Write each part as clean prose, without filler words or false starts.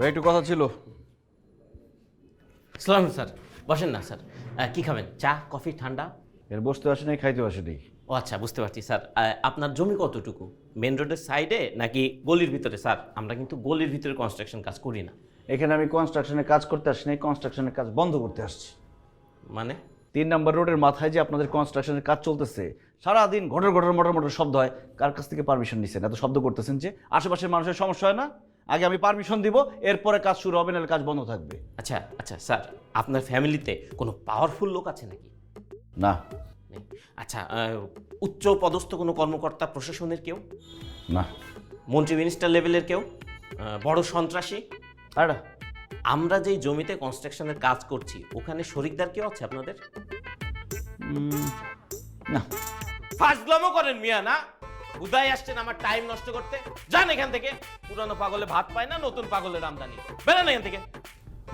ভাই একটু কথা ছিল। সালাম স্যার, বসেন না স্যার। কি খাবেন, চা কফি ঠান্ডা? এর বসতে আসে নাই, খাইতে আসে নাই। ও আচ্ছা, বুঝতে পারছি স্যার। আপনার জমি কতটুকু, মেন রোডের সাইডে নাকি গলির ভিতরে? স্যার আমরা কিন্তু গলির ভিতরে কনস্ট্রাকশন কাজ করি না। এখানে আমি কনস্ট্রাকশনের কাজ করতে আসি নাই, কনস্ট্রাকশনের কাজ বন্ধ করতে আসছি। মানে? 3 নম্বর রোডের মাথায় যে আপনাদের কনস্ট্রাকশনের কাজ চলতেছে, সারাদিন ঘটর ঘটর মোটর মোটর শব্দ হয়। কার কাছ থেকে পারমিশন নিচ্ছেন? এত শব্দ করতেছেন যে আশেপাশের মানুষের সমস্যা হয় না? আগে আমি পারমিশন দিব, এরপরে কাজ শুরু হবে, নাহলে কাজ বন্ধ থাকবে। আচ্ছা আচ্ছা স্যার, আপনার ফ্যামিলিতে কোনো পাওয়ারফুল লোক আছে নাকি? না। নেই। আচ্ছা, উচ্চ পদস্থ কোনো কর্মকর্তা, প্রশাসনের কেউ? না। মন্ত্রী মিনিস্টার লেভেলের কেউ? বড় সন্ত্রাসী? আর আমরা যেই জমিতে কনস্ট্রাকশনের কাজ করছি ওখানে শরিকদার কেউ আছে আপনাদের? না। ফাজলামো করেন মিয়া, না উদয় আসছেন আমার টাইম নষ্ট করতে। যান এখান থেকে, পুরানো পাগলে ভাত পায় না, নতুন পাগলের আমদানি। বেরান এখান থেকে।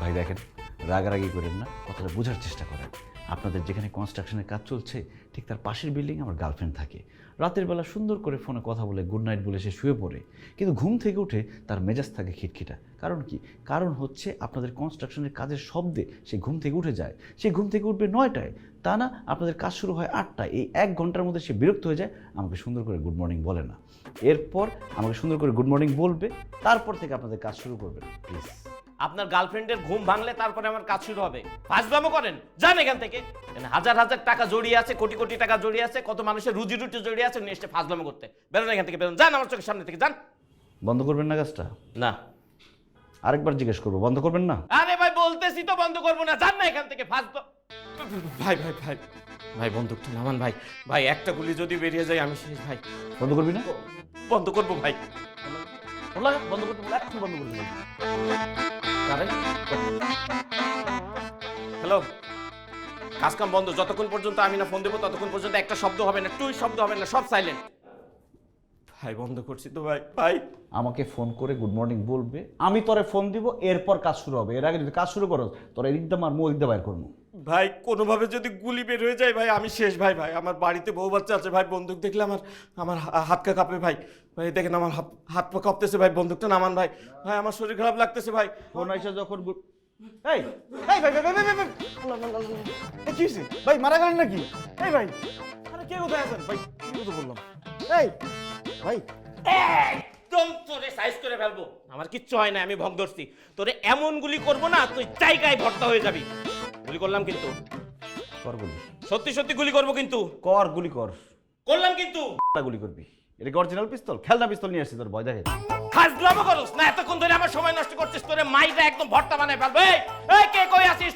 ভাই দেখেন, রাগারাগি করেন না, কথাটা বোঝার চেষ্টা করেন। আপনাদের যেখানে কনস্ট্রাকশনের কাজ চলছে ঠিক তার পাশের বিল্ডিংয়ে আমার গার্লফ্রেন্ড থাকে। রাতের বেলা সুন্দর করে ফোনে কথা বলে গুড নাইট বলে সে শুয়ে পড়ে, কিন্তু ঘুম থেকে উঠে তার মেজাজ থাকে খিটখিটা। কারণ কি? কারণ হচ্ছে আপনাদের কনস্ট্রাকশনের কাজের শব্দে সে ঘুম থেকে উঠে যায়। সে ঘুম থেকে উঠবে 9টায়, তা না আপনাদের কাজ শুরু হয় 8টায়। এই 1 ঘন্টার মধ্যে সে বিরক্ত হয়ে যায়, আমাকে সুন্দর করে গুড মর্নিং বলে না। এরপর আমাকে সুন্দর করে গুড মর্নিং বলবে, তারপর থেকে আপনাদের কাজ শুরু করবেন প্লিজ। আপনার গার্লফ্রেন্ডের ঘুম ভাঙলে তারপরে আমার কাজ শুরু হবে। ফাজলামো করেন, যান এখান থেকে। এখানে হাজার হাজার টাকা জড়িয়ে আছে, কোটি কোটি টাকা জড়িয়ে আছে, কত মানুষের রুজি রুটি জড়িয়ে আছে, নিয়ে এসে ফাজলামো করতে। বেরোন এখান থেকে, বেরোন, যান আমার চোখের সামনে থেকে যান। বন্ধ করবেন না কাজটা? না। আরেকবার জিজ্ঞেস করবো, বন্ধ করবেন না? আরে ভাই বলতেছি তো বন্ধ করবো না, যান না এখান থেকে। ভাই ভাই ভাই ভাই, বন্দুকটা নামান ভাই। ভাই একটা গুলি যদি বেরিয়ে যায় আমি শেষ ভাই। বন্ধ করবি না? বন্ধ করবো ভাই। বললা বন্ধ করতে বলে, এখন বন্ধ করবি না। হ্যালো, কাজ কাম বন্ধ। যতক্ষণ পর্যন্ত আমি না ফোন দেবো ততক্ষণ পর্যন্ত একটা শব্দ হবে না, টুই শব্দ হবে না, সব সাইলেন্ট। ভাই বন্ধ করছি তো ভাই। ভাই আমাকে ফোন করে গুড মর্নিং বলবে, আমি তোরে ফোন দিব, এরপর কাজ শুরু হবে। এর আগে যদি কাজ শুরু করো তোরা এদিক দিয়ে আর মুখ দিয়ে বাইর করবো। ভাই কোনোভাবে যদি গুলি বের হয়ে যায় ভাই আমি শেষ। ভাই ভাই আমার বাড়িতে বউ বাচ্চা আছে ভাই, বন্দুক দেখলে আমার আমার হাত পা কাঁপে ভাই। ভাই দেখেন আমার হাত পা কাঁপতেছে ভাই, বন্দুকটা নামান ভাই। ভাই আমার শরীর খারাপ লাগতেছে ভাই। ফোন আইসা যখন এই এই ভাই ভাই ভাই ভাই ভাই এই কি হইছে ভাই? মারা গেলেন নাকি? এই ভাই, আরে কে কোথায় আছেন ভাই? কি কথা বললাম? এই ভাই, একদম তোরে সাইজ করে ফেলবো। আমার কিচ্ছু হয় না, আমি ভগ ধরছি। তোরে এমন গুলি করবো না তুই জায়গায় ভর্তা হয়ে যাবি। গুলি করলাম কিন্তু, কর গুলি। সত্যি সত্যি গুলি করবো কিন্তু। কর গুলি কর। করলাম কিন্তু। গুলি করবি? এটা অরিজিনাল পিস্তল? খেলনা পিস্তল নিয়ে আসছিস, তোর ভয় দেখে? ফাজলামো করছ না, এতক্ষণ ধরে আমার সময় নষ্ট করছিস। তোরে মাইরা একদম ভর্তা বানায় ফেলবো। এই এই কে কই আছিস?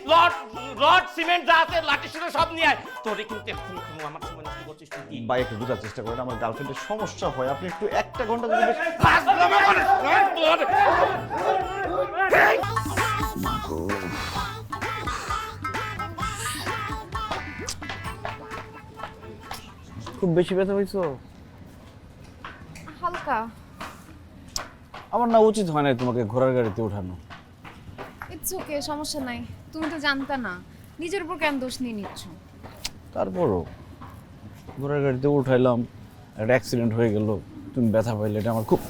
রড সিমেন্ট যা আছে লাঠি সুরে সব নিয়ে আয়। তোরে কিন্তু এখন আমার সময় নষ্ট করছিস তুই। ভাই একটু বোঝার চেষ্টা করেন, আমার গার্লফ্রেন্ডের সমস্যা হয়। আপনি একটু 1 ঘন্টা যদি ফাজলামো করিস না তোর। খুব বেশি ব্যথা হয়েছো? হালকা। আমার না উচিত হয় না তোমাকে ঘোড়ার গাড়িতে ওঠানো। ইটস ওকে, সমস্যা নাই। তুমি তো জানতা না, নিজের উপর কেন দোষ নিয়ে নিচ্ছ? তারপরও ঘোড়ার গাড়িতে উঠাইলাম, একটা অ্যাক্সিডেন্ট হয়ে গেল, তুমি ব্যথা পাইলে, এটা আমার খুব।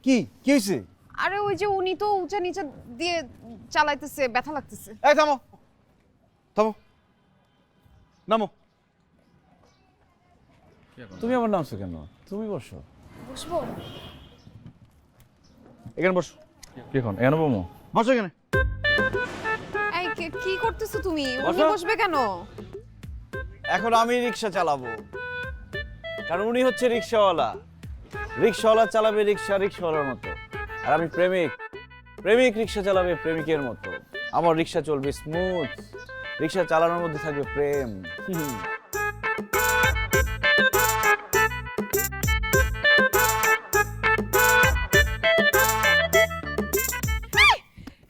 কি কি হয়েছে? আরে ওই যে উনি তো উঁচা নিচে দিয়ে চালাইতেছে, ব্যথা লাগতেছে। এই থামো থামো, নামো। তুমি আমার নামছো কেন? তুমি বসো। বসবো? এখানে বসো। কি এখন এখানে বমু? বসো এখানে। এই কি করতেছো তুমি? উনি বসো। বসবে কেন? এখন আমি রিক্সা চালাবো, কারণ উনি হচ্ছে রিক্সাওয়ালা। রিক্সাওয়ালা চালাবে রিক্সা রিক্সাওয়ালার মতো, আর আমি প্রেমিক। প্রেমিক রিক্সা চালাবে প্রেমিকের মতো। আমার রিক্সা চলবে স্মুথ, রিক্সা চালানোর মধ্যে থাকবে প্রেম।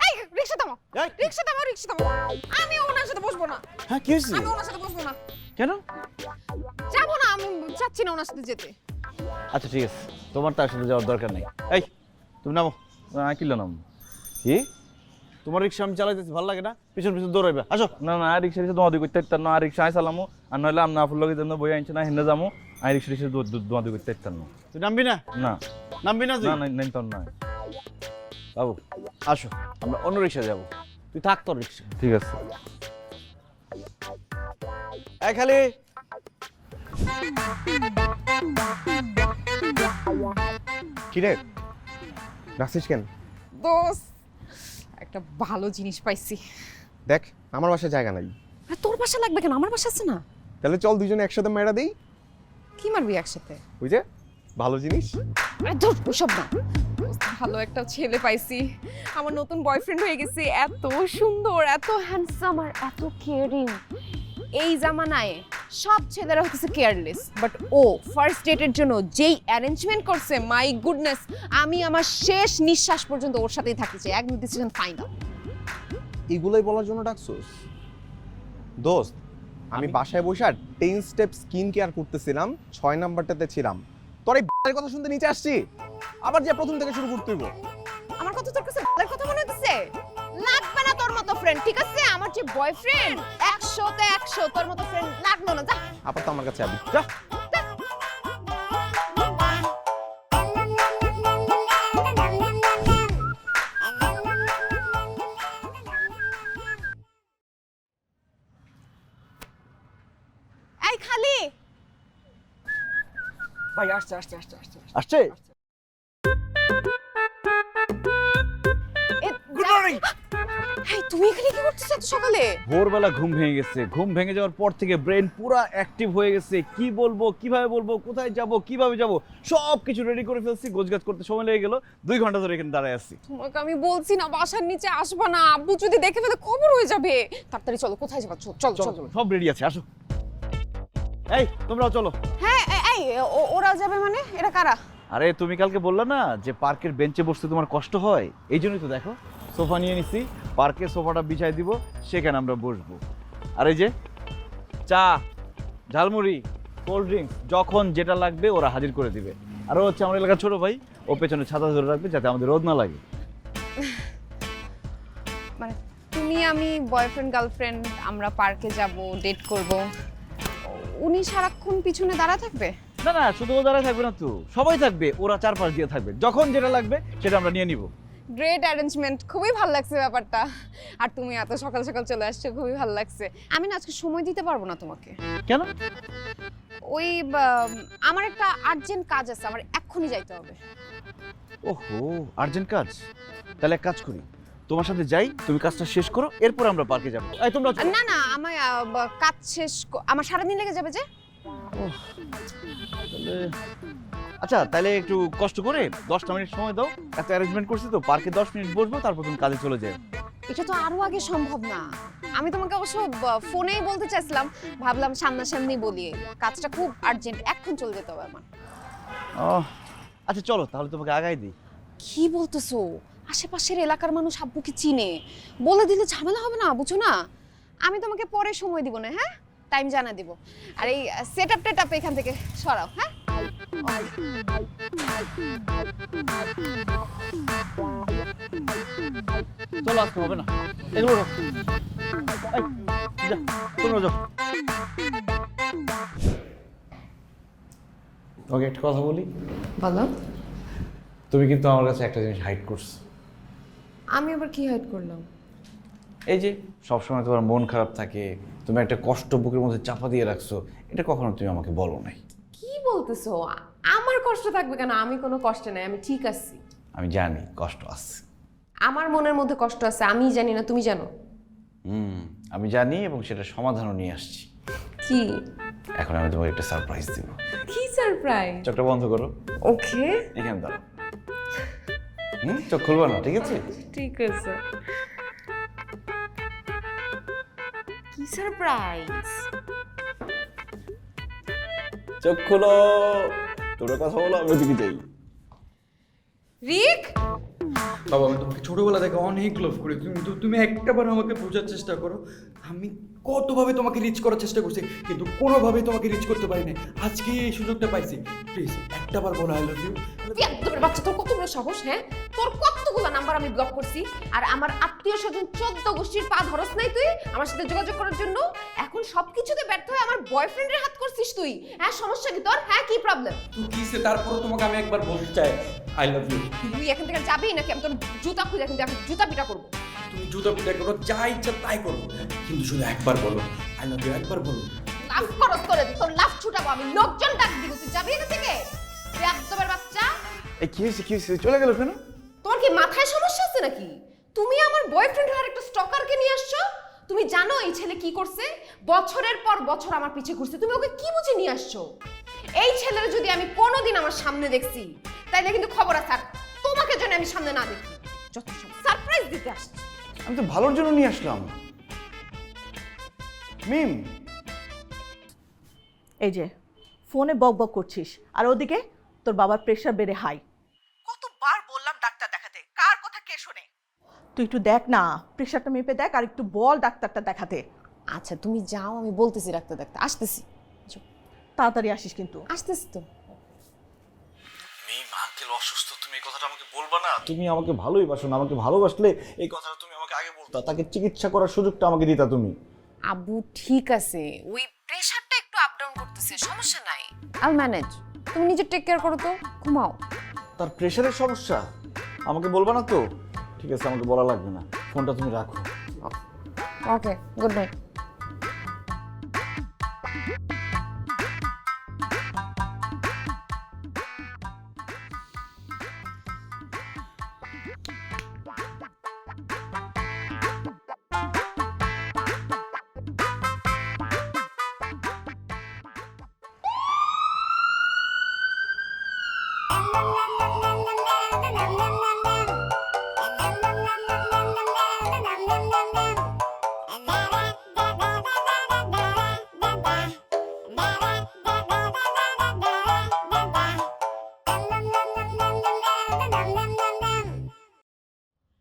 এই রিকশা থামাও, রিকশা থামাও, রিকশা থামাও। আমি ওনার সাথে বসবো না। হ্যাঁ কি হয়েছে? আমি ওনার সাথে বসবো না। কেন? যাবো না, আমি চাচ্ছি না ওনার সাথে যেতে। আচ্ছা ঠিক আছে, তোমার তার সাথে যাওয়ার দরকার নেই। এই তুমি নামো। না কিলো নাম। কি? তোমার রিক্সা আমি চালাইতেছি, ভালো লাগে না? পিছন পিছন দৌড়াইবে, আসো। না না রিক্সা রিক্সা দোয়া দুই করতে ইত্যার না, আর রিক্সা আই চালামো, আর নইলে আমি ফুল লগে যেন বই আনছে না হেনে যামো, আই রিক্সা রিক্সা দোয়া দুই করতে ইত্যার না। তুই নামবি না? না নামবি না তুই? না না নেন তো না। বাবু আসো, আমরা অন্য রিক্সা যাব। তুই থাক তোর রিক্সা। ঠিক আছে। এই খালি কিরে রাখছিস কেন? দোস্ত একটা ভালো জিনিস পাইছি। দেখ আমার বাসায় জায়গা নাই। আর তোর বাসা লাগবে কেন? আমার বাসা আছে না। তাহলে চল দুজনে একসাথে মেরা দেই। কি মারবি একসাথে? ওই যে ভালো জিনিস। আরে ধুর, ওসব না। দোস্ত, ভালো একটা ছেলে পাইছি, আমার নতুন বয়ফ্রেন্ড হয়ে গেছে। এত সুন্দর, এত হ্যান্ডসাম আর এত কেয়ারিং। এই জামানায় সব ছেলেরা হচ্ছে কেয়ারলেস, বাট ও ফার্স্ট ডেটের জন্য যেই অ্যারেঞ্জমেন্ট করছে, মাই গুডনেস, আমি আমার শেষ নিঃশ্বাস পর্যন্ত ওর সাথেই থাকতে চাই। একদম ডিসিশন ফাইনাল। এগুলোই বলার জন্য ডাকছোস? দোস্ত আমি বাসায় বসে 10 স্টেপ স্কিন কেয়ার করতেছিলাম, 6 নাম্বারটাতে ছিলাম। তোর এই এর কথা শুনতে নিচে আসছি, আবার যে প্রথম থেকে শুরু করতে হইব। আমার কথা তোর কাছে ভালো কথা মনে হচ্ছে? লাগবে না তোর মতো ফ্রেন্ড, ঠিক আছে? আমার যে বয়ফ্রেন্ড 100তে 100, তোর মতো ফ্রেন্ড লাগলো না। যা আবার তো আমার কাছে আবি যা। এই খালি আসছে গুড মর্নিং। এই তুমি এখানে কি করতেছ এত সকালে? ভোরবেলা ঘুম ভেঙে গেছে, ঘুম ভেঙে যাওয়ার পর থেকে ব্রেন পুরো অ্যাক্টিভ হয়ে গেছে। কি বলবো, কিভাবে বলবো, কোথায় যাব, কিভাবে যাব, সব কিছু রেডি করে ফেলছি। গোছগাছ করতে সময় লেগে গেল, 2 ঘন্টা ধরে এখানে দাঁড়ায় আছি। তোমাকে আমি বলছি না বাসার নিচে আসবা না, আব্বু যদি দেখে ফেলে খবর হয়ে যাবে। তাড়াতাড়ি চলো, কোথায় যাবা? চল চল চল। সব রেডি আছে, আসো। এই তোমরাও চলো। হ্যাঁ এই ওরা যাবে মানে? এরা কারা? আরে তুমি কালকে বললা না যে পার্কের বেঞ্চে বসতে তোমার কষ্ট হয়, এই জন্যই তো দেখো সোফা নিয়ে নিছি, পার্কে সোফাটা বিছাই দিব, সেখানে আমরা বসবো। আর এই যে চা, ঝালমুড়ি, কোল্ড ড্রিঙ্কস, যখন যেটা লাগবে ওরা হাজির করে দিবে। আর ও হচ্ছে আমার এলাকার ছোট ভাই, ও পেছনে ছাতা ধরে রাখবে যাতে আমাদের রোদ না লাগে। মানে তুমি, আমি, বয়ফ্রেন্ড গার্লফ্রেন্ড, আমরা পার্কে যাব, ডেট করব, উনি সারাক্ষণ পিছনে দাঁড়া থাকবে? না না, শুধু ও দাঁড়ায় থাকবে না তো, সবাই থাকবে, ওরা চারপাশ দিয়ে থাকবে, যখন যেটা লাগবে সেটা আমরা নিয়ে নিব। গ্রেট অ্যারেঞ্জমেন্ট, খুবই ভালো লাগছে ব্যাপারটা। আর তুমি এত সকাল সকাল চলে আসছো, খুবই ভালো লাগছে। আমি না আজকে সময় দিতে পারবো না তোমাকে। কেন? ওই আমার একটা আর্জেন্ট কাজ আছে, আমার এক্ষুনি যাইতে হবে। ওহো, আর্জেন্ট কাজ? তাহলে এক কাজ করি, তোমার সাথে যাই, তুমি কাজটা শেষ করো, এরপর আমরা পার্কে যাবো। এই তোমরা চলো। না না, আমার কাজ শেষ আমার সারাদিন লেগে যাবে যে। আচ্ছা তাহলে একটু কষ্ট করে 10টা মিনিট সময় দাও, এত অ্যারেঞ্জমেন্ট করছি তো, পার্কে 10 মিনিট বসবো, তারপর তুমি কাজে চলে যাও। এটা তো আরো আগে সম্ভব না। আমি তোমাকে অবশ্য ফোনেই বলতে চাইছিলাম, ভাবলাম সামনাসামনি বলি। কাজটা খুব আর্জেন্ট, এখন চলে যেতে হবে আমার। আচ্ছা চলো তাহলে তোমাকে আগাই দিই। কি বলতেছো? আশেপাশের এলাকার মানুষ আব্বুকে চিনে, বলে দিলে ঝামেলা হবে না, বুঝো না? আমি তোমাকে পরে সময় দিব না, হ্যাঁ? টাইম জানা দিব। আর এই সেটআপ টেটআপ এখান থেকে সরাও, হ্যাঁ? চলো, আজকে হবে না, এগুলো রাখো। এই, যা, তোমরা যাও। তোমাকে একটা কথা বলি, বলো। তুমি কিন্তু আমার কাছে একটা জিনিস হাইড করছো। আমি আবার কি হাইড করলাম? এই যে সবসময় তোমার মন খারাপ থাকে, তুমি একটা কষ্ট বুকের মধ্যে চাপা দিয়ে রাখছো, এটা কখনো তুমি আমাকে বলো নাই। কি বলতেছো? আমার কষ্ট থাকবে কেন? আমি কোনো কষ্ট নাই, আমি ঠিক আছি। আমি জানি কষ্ট আছে, আমার মনের মধ্যে কষ্ট আছে, আমি জানি না, তুমি জানো? আমি জানি, এবং সেটা সমাধানও নিয়ে আসছি। কি? এখন আমি তোমাকে একটা সারপ্রাইজ দিব। কি সারপ্রাইজ? চোখটা বন্ধ করো। ওকে, এখানে দাঁড়াও। চোখ খুলবা না, ঠিক আছে? ঠিক আছে। কি সারপ্রাইজ? চোখ খোলো, তোমরা কথা বলো, আমি ওদিকে যাই। রিক, বাবা আমি তোমাকে ছোটবেলা থেকে অনেক লাভ করি, তুমি একটাবার আমাকে বোঝার চেষ্টা করো। আমি কতভাবে তোমাকে রিচ করার চেষ্টা করছি, কিন্তু কোনোভাবেই তোমাকে রিচ করতে পারি না। আজকে এই সুযোগটা পাইছি, প্লিজ একটাবার বলো আই লাভ ইউ। একদমের বাচ্চা, তোর কত বড় সাহস? হ্যাঁ, তোর কতগুলো নাম্বার আমি ব্লক করছি, আর আমার আত্মীয় স্বজন 14 গোষ্ঠীর পা ধরস নাই তুই আমার সাথে যোগাযোগ করার জন্য। এখন সবকিছুতে ব্যর্থ হয়ে আমার বয়ফ্রেন্ডের হাত করছিস তুই। হ্যাঁ, সমস্যা কি তোর? হ্যাঁ, কি প্রবলেম? তুই কিসে, তারপরও তোমাকে আমি একবার বলতে চাই, আই লাভ ইউ। তুই এখান থেকে যাবি নাকি আমি তোর জুতা খুঁজে কিন্তু এখন জুতা পিটা করবো। তুমি জুতা পিটা করো, যা ইচ্ছা তাই করো, কিন্তু শুধু একবার বলো আই লাভ ইউ, একবার বলো। লাভ করস করে তোর লাভ ছুটাবো আমি, লোকজন ডাক দিব, তুই যাবি এখান থেকে? বেয়াদবের বাচ্চা। এই কি হয়েছে চলে গেল কেন? তোমার কি মাথায় সমস্যা আছে নাকি? তুমি আমার বয়ফ্রেন্ড আর একটা স্টকারকে নিয়ে আসছো। তুমি জানো এই ছেলে কি করছে? বছরের পর বছর আমার পিছে ঘুরছে, তুমি ওকে কি বুঝে নিয়ে আসছো? এই ছেলের যদি আমি কোনোদিন আমার সামনে দেখছি তাইলে কিন্তু খবর আছে, আর তোমাকে যেন আমি সামনে না দেখি। যত সব সারপ্রাইজ দিতে আসছে। আমি তো ভালোর জন্য নিয়ে আসলাম। মিম, এই যে ফোনে বক বক করছিস আর ওদিকে তোর বাবার প্রেশার বেড়ে হাই। কতবার বললাম ডাক্তার দেখাতে, কার কথা কে শোনে? তুই একটু দেখ না, প্রেশারটা মেপে দেখ আর একটু বল ডাক্তারটা দেখাতে। আচ্ছা তুমি যাও, আমি বলতেছি ডাক্তার দেখতে আসতেছি। তাড়াতাড়ি আসিস কিন্তু। আসতেছি তো। মিম, আঙ্কেল অসুস্থ, তুমি এই কথাটা আমাকে বলবা না? তুমি আমাকে ভালোই বাসো না, আমাকে ভালোবাসলে এই কথাটা তুমি আমাকে আগে বলতা, তাকে চিকিৎসা করার সুযোগটা আমাকে দিতা তুমি। আব্বু ঠিক আছে, ওই প্রেশারটা একটু আপ ডাউন করতেছে, সমস্যা নাই, আল ম্যানেজ। তুমি নিজে টেক কেয়ার করো তো, ঘুমাও। তার প্রেশারের সমস্যা আমাকে বলবা না তো? ঠিক আছে, আমাকে বলা লাগবে না, ফোনটা তুমি রাখো। ওকে, গুড নাইট।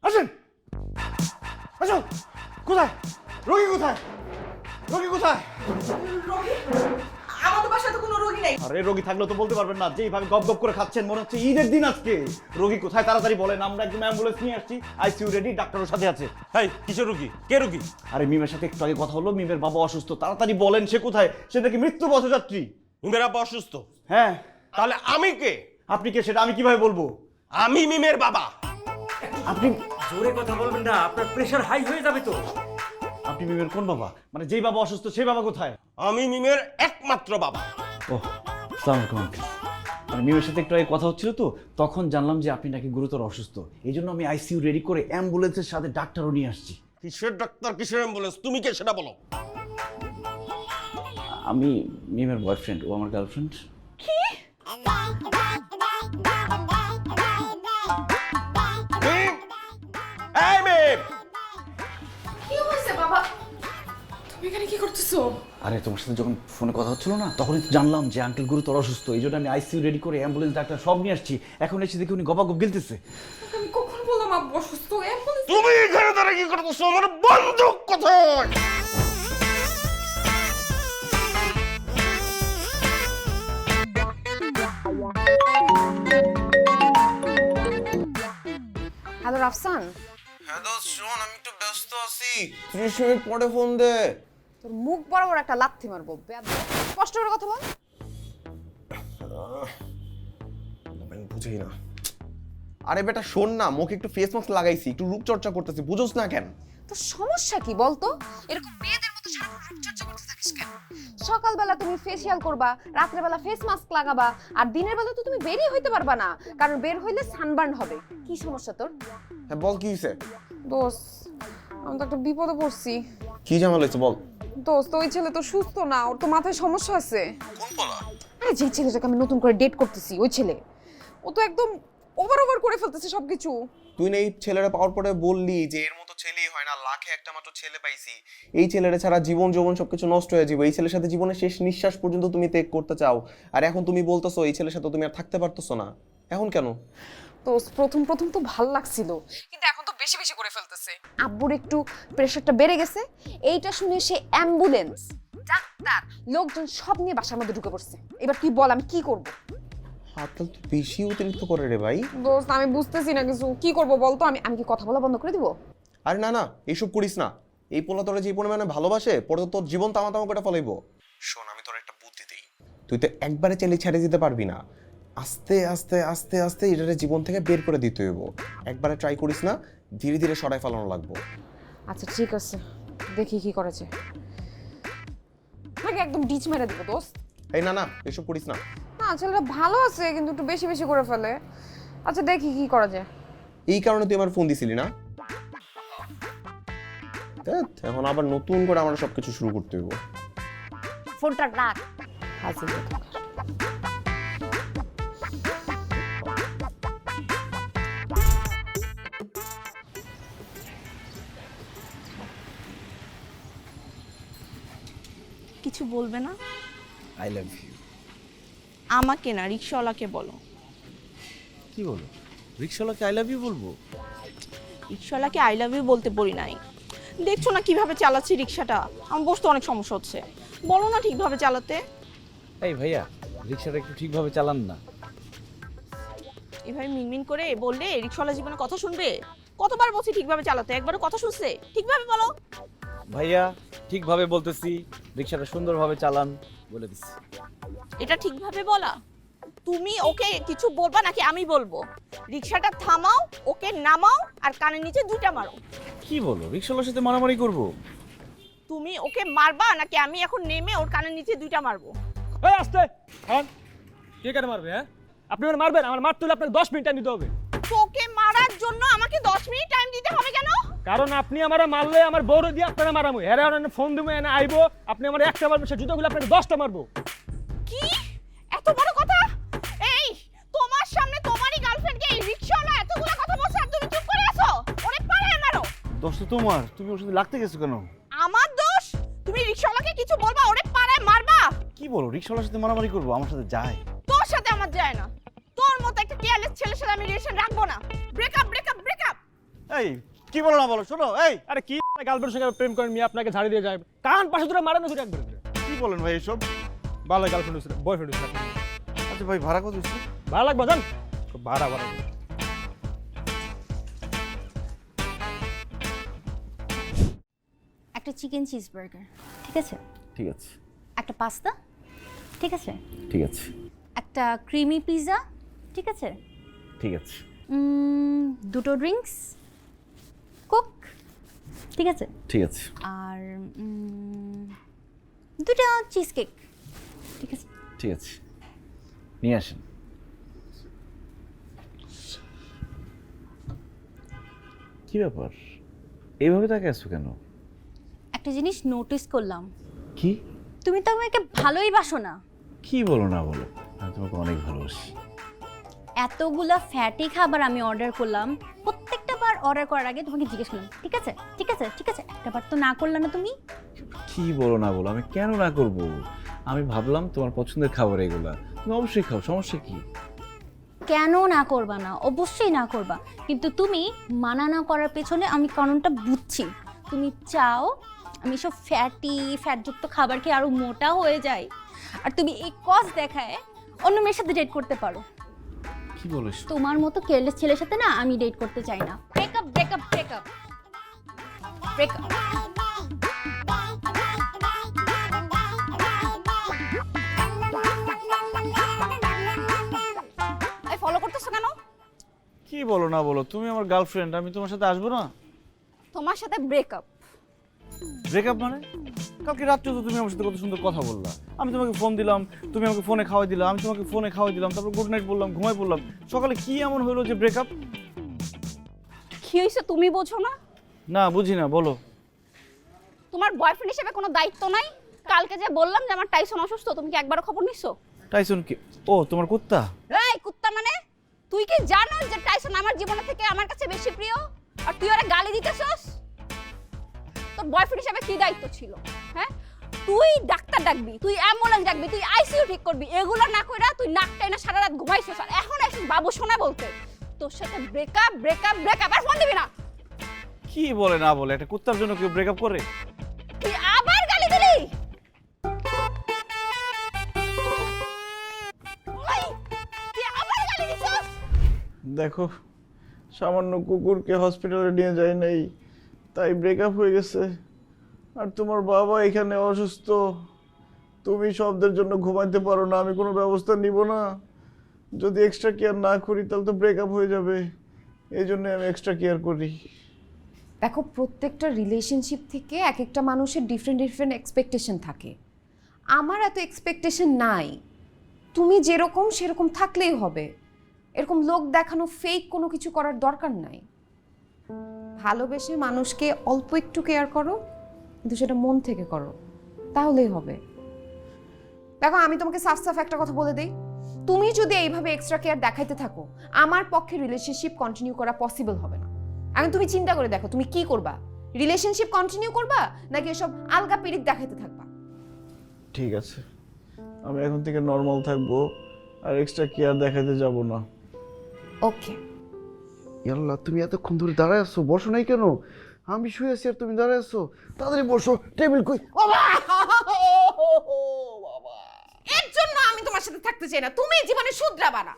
আসেন আসুন। কোথায় রোগী? কোথায় রোগী? কোথায়? আমাদের বাসায় তো কোনো রোগী নেই। আরে রোগী থাকলেও তো বলতে পারবেন না, যেইভাবে গপ গপ করে খাচ্ছেন মনে হচ্ছে ঈদের দিন আজকে। রোগী কোথায় তাড়াতাড়ি বলেন, আমরা একদম অ্যাম্বুলেন্স নিয়ে আসছি, আইসিইউ রেডি, ডাক্তারের সাথে আছে। এই কিসের রুগী? কে রুগী? আরে মিমের সাথে একটু আগে কথা হলো, মিমের বাবা অসুস্থ, তাড়াতাড়ি বলেন সে কোথায়? সে নাকি মৃত্যু পথযাত্রী। মিমের আব্বা অসুস্থ? হ্যাঁ। তাহলে আমি কে? আপনি কে সেটা আমি কিভাবে বলবো? আমি মিমের বাবা। আপনি জোরে কথা বলবেন না, আপনার প্রেশার হাই হয়ে যাবে তো। আপনি মিমের কোন বাবা? মানে যেই বাবা অসুস্থ সেই বাবা কোথায়? আমি মিমের একমাত্র বাবা। ও আসসালামু আলাইকুম আঙ্কেল। মানে মিমের সাথে একটু আগে কথা হচ্ছিল তো, তখন জানলাম যে আপনি নাকি গুরুতর অসুস্থ। এই জন্য আমি আইসিইউ রেডি করে অ্যাম্বুলেন্সের সাথে ডাক্তারও নিয়ে আসছি। কিসের ডাক্তার, কিসের অ্যাম্বুলেন্স? তুমি কে সেটা বলো। আমি মিমের বয়ফ্রেন্ড, ও আমার গার্লফ্রেন্ড। মিম! এই মিম! কি হয়েছে বাবা? তুমি এখানে কি করতেছো? আরে তোমার সাথে যখন ফোনে কথা হচ্ছিল না, তখনই তো জানলাম যে আঙ্কেল গুরুতর অসুস্থ। এই জন্য আমি আইসিইউ রেডি করে অ্যাম্বুলেন্স ডাক্তার সব নিয়ে আসছি। এখন এসে দেখি উনি গপাগপ গিলতেছে। আমি কখন বললাম আব্বু অসুস্থ? অ্যাম্বুলেন্স। তুমি এখানে দাঁড়িয়ে কি করতেছো? আমার বন্দুক কোথায়? হ্যালো রাফসান, হ্যাঁ দোস্ত শোন, আমি একটু ব্যস্ত আছি, 30 মিনিট পরে ফোন দে। তোর মুখ বরাবর একটা লাথি মারবো। কষ্ট করে কথা বল। আমি বুঝি না। আরে বেটা শোন না, মুখে একটু ফেস মাস্ক লাগাইছি, একটু রূপচর্চা করতেছি, বুঝোস না কেন? তোর সমস্যা কি বলতো? এরকম মেয়েদের মতো সারাক্ষণ রূপচর্চা করতে থাকিস কেন? সকালবেলা তুমি ফেসিয়াল করবা, রাত্রেবেলা ফেস মাস্ক লাগাবা, আর দিনের বেলা তো তুমি বেরই হইতে পারবা না, কারণ বের হইলে সানবার্ন হবে। কি সমস্যা তোর? হ্যাঁ বল, কি হয়েছে? দোস্ত, আমি তো একটা বিপদে পড়ছি। কি ঝামেলা হয়েছে বল। দোস্ত, ওই ছেলে তো সুস্থ না, ওর তো মাথায় সমস্যা আছে। কোন বলা? আরে যে ছেলেটাকে আমি নতুন করে ডেট করতেছি, ওই ছেলে, ও তো একদম ওভার করে ফেলতেছে সবকিছু। তুই না এই ছেলেরা পাওয়ার পরে বললি যে এর মতো ছেলেই হয় না, লাখে একটা মাত্র ছেলে পাইছি, এই ছেলেরা ছাড়া জীবন যৌবন সবকিছু নষ্ট হয়ে যাবে, এই ছেলের সাথে জীবনের শেষ নিঃশ্বাস পর্যন্ত তুমি ত্যাগ করতে চাও, আর এখন তুমি বলতেছো এই ছেলের সাথে তুমি আর থাকতে পারতেছো না। এখন কেন? তো প্রথম প্রথম তো ভাল লাগছিল, কিন্তু এখন তো বেশি বেশি করে ফেলতেছে। আব্বুর একটু প্রেশারটা বেড়ে গেছে, এইটা শুনে সে অ্যাম্বুলেন্স, ডাক্তার, লোকজন সব নিয়ে বাসার মধ্যে ঢুকে পড়ছে। এবার তুই বল আমি কি করব? আজকাল তো বেশি অতিরিক্ত করে রে ভাই। দোস্ত, আমি বুঝতেছি না কিছু, কি করব বলতো? আমি কি কথা বলা বন্ধ করে দিব? আরে না না, এইসব করিস না। এই পোলা তোরা যে পরিমাণে ভালোবাসে, পরে তো তোর জীবন তামা তামা করে ফলাইবো। শোন, আমি তোর একটা বুদ্ধি দিই, তুই তো একবারে চাইলে ছেড়ে দিতে পারবি না। আস্তে আস্তে আস্তে আস্তে এটারে জীবন থেকে বের করে দিতে হইব। একবারে ট্রাই করিস না, ধীরে ধীরে সরাই ফেলানো লাগবো। আচ্ছা ঠিক আছে, দেখি কি করেছে। নাকি একদম ডিচ মেরে দিব দোস্ত। এই না না, এসব করিস না। না ছেলেটা ভালো আছে কিন্তু একটু বেশি বেশি করে ফেলে। আচ্ছা দেখি কি করা যায়। এই কারণে তুই আমার ফোন দিছিলি না? ধ্যাৎ, এখন আবার নতুন করে আমার সবকিছু শুরু করতে হইব। ফোনটা রাখ। হাসিল কথা। কিছু বলবে না? I love you. আমাকে না, রিক্সাওয়ালাকে বলো। কি বলো? রিক্সাওয়ালাকে আই লাভ ইউ বলবো? রিক্সাওয়ালাকে আই লাভ ইউ বলতে বলি নাই। দেখছো না কিভাবে চালাচ্ছি রিক্সাটা? আমার বসতে অনেক সমস্যা হচ্ছে। বলো না ঠিকভাবে চালাতে। এই ভাইয়া, রিক্সাটা একটু ঠিকভাবে চালান না। এভাবে মিনমিন করে বললে রিক্সাওয়ালা জীবনে কথা শুনবে? কতবার বলছি ঠিকভাবে চালাতে, একবারও কথা শুনছে? ঠিকভাবে বলো। ভাইয়া ঠিকভাবে বলতেছি, রিক্সাটা সুন্দরভাবে চালান বলে দিচ্ছি। এটা ঠিকভাবে বলা? তুমি ওকে কিছু বলবা নাকি আমি বলবো? রিক্সাটা থামাও, ওকে নামাও, আর কানের নিচে 2টা মারো। কি বলো? রিক্সাওয়ালার সাথে মারামারি করবো? তুমি ওকে মারবা নাকি আমি এখন নেমে ওর কানের নিচে 2টা মারবো? এই আস্তে হন, কে কেন মারবে? হ্যাঁ আপনি আমার মারবেন? আমার মারতে হলে আপনাকে 10 মিনিট টাইম দিতে হবে। তোকে মারার জন্য আমাকে 10 মিনিট টাইম দিতে হবে কেন? কারণ আপনি আমারে মারলে আমার বউরে দিয়ে আপনারা মারামু, এরা ওরা ফোন দিমু, এনে আইবো, আপনি আমার একটা মারবেন, সে জুতোগুলো আপনাকে 10টা মারবো। কি এত বড় কথা? এই তোমার সামনে তোমারই গার্লফ্রেন্ডকে এই রিকশাওয়ালা এতগুলো কথা বলছে আর তুমি চুপ করে আছো? ওরে পাড়ায় মারো। দোষ তো তোমার, তুমি ওর সাথে লাগতে গেছো কেন? আমার দোষ? তুমি রিকশাওয়ালাকে কিছু বলবা, ওরে পাড়ায় মারবা? কি বলো? রিক্সাওয়ালার সাথে মারামারি করবো? আমার সাথে যায়? তোর সাথে আমার যায় না। তোর মতো একটা কেয়ারলেস ছেলের সাথে আমি রিলেশন রাখবো না। Breakup breakup breakup. এই কি বলো না বলো, শোনো। এই আরে কি গার্লফ্রেন্ডের সঙ্গে প্রেম করেন, মেয়ে আপনাকে ঝাড়ি দিয়ে যায়, কান পাশে ধরে মারেন না ধরে একবার। কি বলেন ভাই এসব? ভালো গার্লফ্রেন্ড হয়েছিল, বয়ফ্রেন্ড হয়েছিল। আচ্ছা ভাই, ভাড়া কত দিচ্ছি? ভালো লাগবে জান, ভাড়া ভাড়া। একটা চিকেন চিজ বার্গার, ঠিক আছে? ঠিক আছে। একটা পাস্তা, ঠিক আছে? ঠিক আছে। একটা ক্রিমি পিৎজা, ঠিক আছে? ঠিক আছে। 2টো ড্রিঙ্কস, কোক, ঠিক আছে? ঠিক আছে। আর 2টা চিজ কেক, ঠিক আছে? ঠিক আছে, নিয়ে আসেন। কি ব্যাপার, এইভাবে তাকে আসছো কেন? একটা জিনিস নোটিস করলাম। কি? তুমি তো আমাকে ভালোই বাসো না। কি বলো না বলো, আমি তোমাকে অনেক ভালোবাসি। এতগুলা ফ্যাটি খাবার আমি অর্ডার করলাম, প্রত্যেকটা বার অর্ডার করার আগে তোমাকে জিজ্ঞেস করলাম ঠিক আছে ঠিক আছে ঠিক আছে, একটা বার তো না করলে না তুমি। কি বলো না বলো, আমি কেন না করব? আমি ভাবলাম তোমার পছন্দের খাবার এগুলা, তুমি অবশ্যই খাও, সমস্যা কি? কেন না করবা না? অবশ্যই না করবা, কিন্তু তুমি মানা না করার পেছনে আমি কারণটা বুঝছি। তুমি চাও আমি সব ফ্যাটযুক্ত খাবার খেয়ে আরো মোটা হয়ে যাই, আর তুমি এই কজ দেখায় অন্য মেয়ের সাথে ডেট করতে পারো। কি বলিস? তোমার মতো কেয়ারলেস ছেলের সাথে না আমি ডেট করতে চাই না। Breakup breakup breakup breakup. এই ফলো করতেছো কেন? কি বলো না বলো, তুমি আমার গার্লফ্রেন্ড, আমি তোমার সাথে আসবো না? তোমার সাথে ব্রেকআপ? ব্রেকআপ মানে? কালকে রাত্রে তো তুমি আমার সাথে কত সুন্দর কথা বললা, আমি তোমাকে ফোন দিলাম, তুমি আমাকে ফোনে খাওয়াই দিলা, আমি তোমাকে ফোনে খাওয়াই দিলাম, তারপর গুড নাইট বললাম, ঘুমাই পড়লাম, সকালে কি এমন হলো যে ব্রেকআপ? কি হয়েছে তুমি বোঝো না? না বুঝি না, বলো। তোমার বয়ফ্রেন্ড হিসেবে কোনো দায়িত্ব নাই? কালকে যে বললাম যে আমার টাইসন অসুস্থ, তুমি কি একবারও খবর নিছো? টাইসন কি? ও তোমার কুত্তা? এই কুত্তা মানে? তুই কি জানোস যে টাইসন আমার জীবনের থেকে আমার কাছে বেশি প্রিয়, আর তুই ওরে গালি দিতেছস? তোর বয়ফ্রেন্ড হিসেবে কি দায়িত্ব ছিল? হ্যাঁ, তুই ডাক্তার ডাকবি, তুই অ্যাম্বুলেন্স ডাকবি, তুই আইসিইউ ঠিক করবি, এগুলো না কইরা তুই নাক টাইনা সারা রাত ঘুমাইছস, আর এখন আসিস বাবু শোনা বলতে। তোর সাথে ব্রেকআপ ব্রেকআপ ব্রেকআপ, আর ফোন দিবি না। কি বলে না বলে, একটা কুত্তার জন্য কেউ ব্রেকআপ করে? তুই আবার গালি দিলি? ওই, তুই আবার গালি দিছস? দেখো, সামান্য কুকুরকে হসপিটালে নিয়ে যায় নাই, তাই ব্রেকআপ হয়ে গেছে। আর তোমার বাবা এখানে অসুস্থ, তুমি শব্দের জন্য ঘুমাইতে পারো না, আমি কোনো ব্যবস্থা নিব না। যদি এক্সট্রা কেয়ার না করি তাহলে তো ব্রেকআপ হয়ে যাবে, এই জন্য আমি এক্সট্রা কেয়ার করি। দেখো, প্রত্যেকটা রিলেশনশিপ থেকে এক একটা মানুষের ডিফারেন্ট ডিফারেন্ট এক্সপেকটেশন থাকে। আমার এত এক্সপেকটেশন নাই, তুমি যেরকম সেরকম থাকলেই হবে। এরকম লোক দেখানো ফেক কোনো কিছু করার দরকার নাই। ভালোবেসে মানুষকে অল্প একটু কেয়ার করো, কিন্তু সেটা মন থেকে করো, তাহলেই হবে। দেখো, আমি তোমাকে সাফ সাফ একটা কথা বলে দিই, তুমি যদি এইভাবে এক্সট্রা কেয়ার দেখাইতে থাকো, আমার পক্ষে রিলেশনশিপ কন্টিনিউ করা পসিবল হবে না। এখন তুমি চিন্তা করে দেখো, তুমি কি করবা? রিলেশনশিপ কন্টিনিউ করবা নাকি এসব আলগা পিরিত দেখাইতে থাকবা? ঠিক আছে, আমি এখন থেকে নর্মাল থাকবো, আর এক্সট্রা কেয়ার দেখাতে যাব না। ওকে। ইয়াল্লাহ, তুমি এতক্ষণ ধরে দাঁড়ায় আছো, বসো নাই কেন? আমি শুয়ে আছি আর তুমি দাঁড়ায় আছো, তাড়াতাড়ি বসো। টেবিল কই? এর জন্য আমি তোমার সাথে থাকতে চাই না, তুমি জীবনে শুধরাবা না।